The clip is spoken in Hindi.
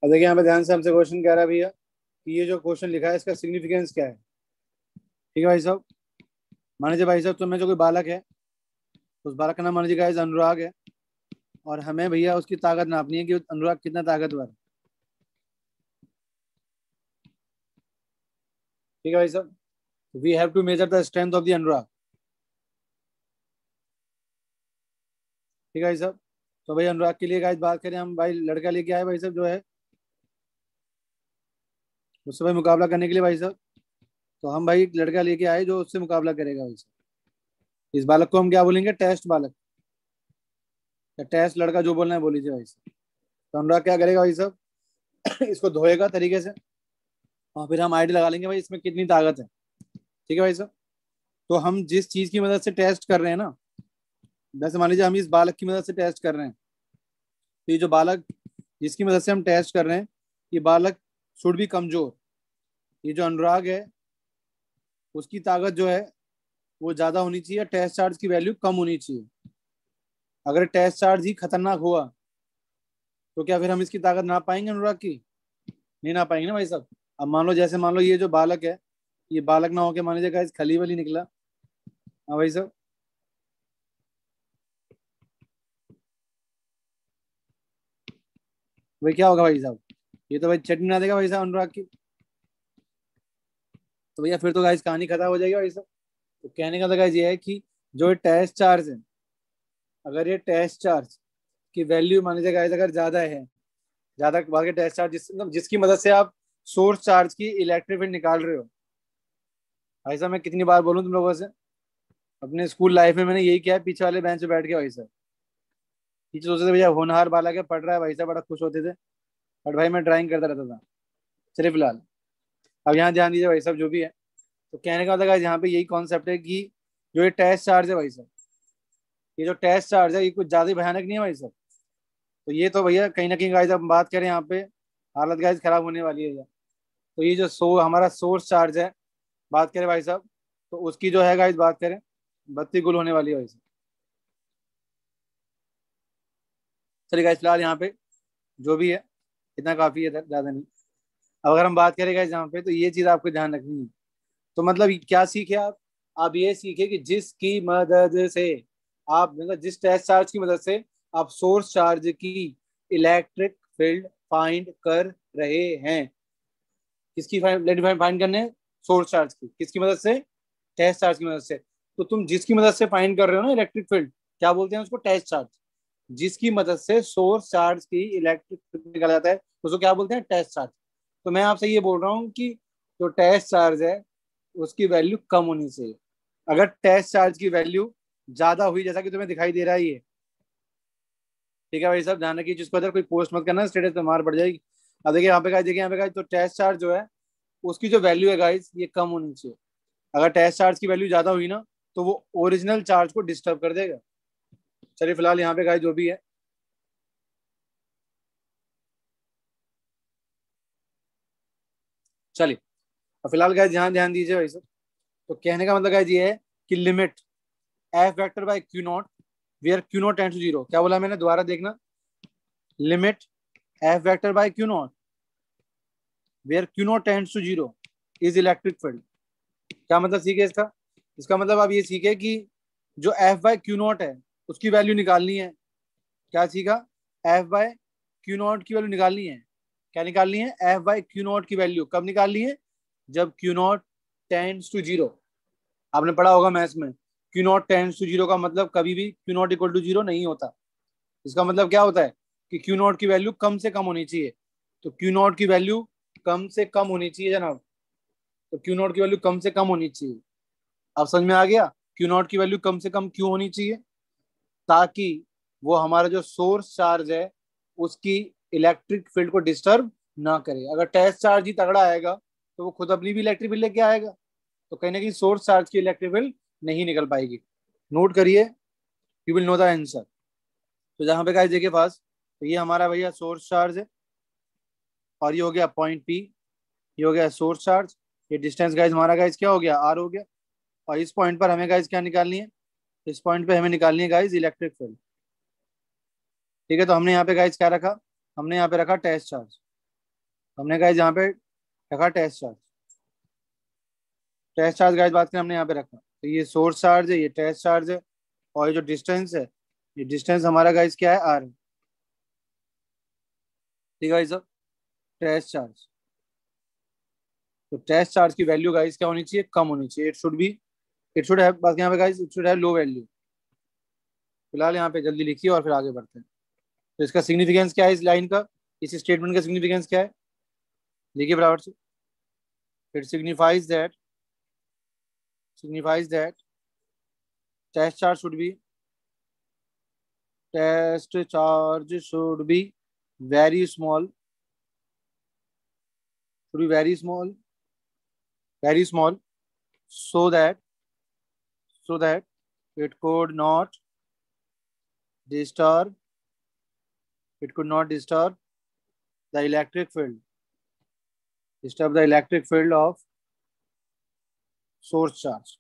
अब देखिए यहाँ पे ध्यान से हमसे क्वेश्चन कह रहा है भैया कि ये जो क्वेश्चन लिखा है इसका सिग्निफिकेंस क्या है। ठीक है भाई साहब, मान लीजिए भाई साहब तुम्हें जो कोई बालक है, उस बालक का नाम मान लीजिए गाइस अनुराग है, और हमें भैया उसकी ताकत नापनी है कि अनुराग कितना ताकतवर है। ठीक है भाई साहब, we have to measure the strength of the Anurag. ठीक है भाई साहब, तो भाई अनुराग के लिए गाइस बात करें हम, भाई लड़का लेके आए भाई साहब जो है उससे भाई मुकाबला करने के लिए भाई साहब, तो हम भाई एक लड़का लेके आए जो उससे मुकाबला करेगा भाई साहब। इस बालक को हम क्या बोलेंगे, टेस्ट बालक या टेस्ट लड़का, जो बोलना है बोल लीजिए भाई साहब। तो अनुराग क्या करेगा भाई साहब, इसको धोएगा तरीके से, और फिर हम आईडी लगा लेंगे भाई इसमें कितनी ताकत है। ठीक है भाई साहब, तो हम जिस चीज की मदद से टेस्ट कर रहे हैं ना, जैसे मान लीजिए हम इस बालक की मदद से टेस्ट कर रहे हैं, तो ये जो बालक जिसकी मदद से हम टेस्ट कर रहे हैं, ये बालक शुड भी कमजोर। ये जो अनुराग है उसकी ताकत जो है वो ज्यादा होनी चाहिए, टेस्ट चार्ज की वैल्यू कम होनी चाहिए। अगर टेस्ट चार्ज ही खतरनाक हुआ तो क्या फिर हम इसकी ताकत ना पाएंगे अनुराग की? नहीं ना पाएंगे ना भाई साहब। अब मान लो, जैसे मान लो ये जो बालक है, ये बालक ना होके मान लीजिए गाइस खली वली निकला। हाँ भाई साहब, भाई क्या होगा भाई साहब, ये तो भाई चटनी ना देगा भाई साहब अनुराग की। तो भैया फिर तो गाइस कहानी खत्म हो जाएगी भाई साहब। तो कहने का तो गाइस ये है कि जो टेस्ट चार्ज है, अगर ये टेस्ट चार्ज की वैल्यू मान लीजिए गाइस अगर ज्यादा है, ज्यादा भाग के टेस्ट चार्ज मतलब जिसकी मदद से आप सोर्स चार्ज की इलेक्ट्रिक फील्ड निकाल रहे हो। भाई साहब मैं कितनी बार बोलूं तुम लोगों से, अपने स्कूल लाइफ में मैंने यही किया है, पीछे वाले बेंच पे बैठ के भाई साहब। टीचर सोचते थे भैया होनहार बालक है, पढ़ रहा है भाई साहब, बड़ा खुश होते थे, बट भाई मैं ड्राइंग करता रहता था। चलिए फिलहाल अब यहाँ ध्यान दीजिए भाई साहब जो भी है। तो कहने का मतलब गाइस यहाँ पे यही कॉन्सेप्ट है कि जो ये टेस्ट चार्ज है भाई साहब, ये जो टेस्ट चार्ज है ये कुछ ज्यादा ही भयानक नहीं है भाई साहब। तो ये तो भैया कहीं ना कहीं गाइस अब बात करें यहाँ पे, हालत गाइस खराब होने वाली है। तो ये जो हमारा सोर्स चार्ज है, बात करें भाई साहब, तो उसकी जो है गाइस बात करें, बत्ती गुल होने वाली है भाई साहब। चलिए गाइस फिलहाल यहाँ पे जो भी है इतना काफी है, ज्यादा नहीं। अब अगर हम बात करें गाइस यहाँ पे, तो ये चीज आपको ध्यान रखनी है। तो मतलब क्या सीखे आप ये सीखे कि जिसकी मदद से आप मतलब जिस टेस्ट चार्ज की मदद से आप सोर्स चार्ज की इलेक्ट्रिक फील्ड फाइंड कर रहे हैं। किसकी फाइंड करने हैं? सोर्स चार्ज की। किसकी मदद से? टेस्ट चार्ज की मदद से। तो तुम जिसकी मदद से फाइंड कर रहे हो ना इलेक्ट्रिक फील्ड, क्या बोलते हैं उसको? Test charge. जिसकी मदद से सोर्स चार्ज की इलेक्ट्रिक फील्ड निकाला जाता है उसको क्या बोलते हैं? Test charge. तो मैं आपसे ये बोल रहा हूँ कि जो टेस्ट चार्ज है उसकी वैल्यू कम होनी चाहिए। अगर टेस्ट चार्ज की वैल्यू ज्यादा हुई, जैसा कि तुम्हें दिखाई दे रहा है ये, ठीक है भाई साहब, ध्यान रखिए जिसको अगर कोई पोस्ट मत करना, स्टेटस पे मार पड़ जाएगी। अब देखिए यहाँ पे गाइस, देखिए यहाँ पे गाइस, तो टेस्ट चार्ज जो है उसकी जो वैल्यू है गाइस ये कम होनी चाहिए। अगर टेस्ट चार्ज की वैल्यू ज्यादा हुई ना, तो वो ओरिजिनल चार्ज को डिस्टर्ब कर देगा। चलिए फिलहाल यहाँ पे गाइस जो भी है, चलिए अब फिलहाल गाइस ध्यान ध्यान दीजिए भाई साहब। तो कहने का मतलब गाइस ये है कि limit F vector by q naught where q naught tends to zero. क्या बोला मैंने? दोबारा देखना, limit F vector by q naught where q naught tends to zero is electric field. क्या मतलब सीखे इसका? इसका मतलब आप ये सीखे कि जो एफ बाय क्यू नॉट है उसकी वैल्यू निकालनी है। क्या सीखा? एफ बाय क्यू नॉट की वैल्यू निकालनी है। क्या निकालनी है? एफ बाय क्यू नॉट की वैल्यू कब निकालनी है? जब q naught tends to zero. आपने पढ़ा होगा मैथ्स में, q naught tends to zero का मतलब कभी भी q naught equal to zero नहीं होता। इसका मतलब क्या होता है कि क्यू नॉट की वैल्यू कम से कम होनी चाहिए। तो क्यू नॉट की वैल्यू कम से कम होनी चाहिए जनाब। तो क्यू नॉट की वैल्यू कम से कम होनी चाहिए। अब समझ में आ गया क्यू नॉट की वैल्यू कम से कम क्यों होनी चाहिए? ताकि वो हमारा जो सोर्स चार्ज है उसकी इलेक्ट्रिक फील्ड को डिस्टर्ब ना करे। अगर टेस्ट चार्ज ही तगड़ा आएगा तो वो खुद अपनी भी इलेक्ट्रिक फील्ड लेके आएगा, तो कहीं ना कहीं सोर्स चार्ज की इलेक्ट्रिक फील्ड नहीं निकल पाएगी। नोट करिए, you will know the answer. तो जहां पे गाइस देखिए पास, तो ये हमारा भैया सोर्स चार्ज है, और ये हो गया पॉइंट पी, ये हो गया सोर्स चार्ज। ये डिस्टेंस गाइस हमारा गाइस क्या हो गया? आर हो गया। और इस पॉइंट पर हमें गाइस क्या निकालनी है? इस पॉइंट पे हमें निकालनी है गाइस इलेक्ट्रिक फील्ड। ठीक है, तो हमने यहाँ पे गाइस क्या रखा? हमने यहाँ पे रखा टेस्ट चार्ज। हमने गाइस यहाँ पे रखा test charge. Test charge guys बात करें हमने यहाँ पे रखा, तो ये सोर्स चार्ज है, ये टेस्ट चार्ज है, और ये जो डिस्टेंस है, ये डिस्टेंस हमारा गाइस क्या है, आर है। ठीक है गाइस, टेस्ट चार्ज। तो टेस्ट चार्ज की वैल्यू गाइस क्या होनी चाहिए, कम होनी चाहिए। इट शुड हैव, बाकी यहाँ पे guys it should have low value. फिलहाल यहाँ पे जल्दी लिखिए और फिर आगे बढ़ते हैं। तो इसका सिग्निफिकेंस क्या है, इस लाइन का, इस स्टेटमेंट का सिग्निफिकेंस क्या है, लिखिए बराबर से। It signifies that test charge should be test charge should be very small, should be very small, so that it could not disturb disturb the electric field, of source charge.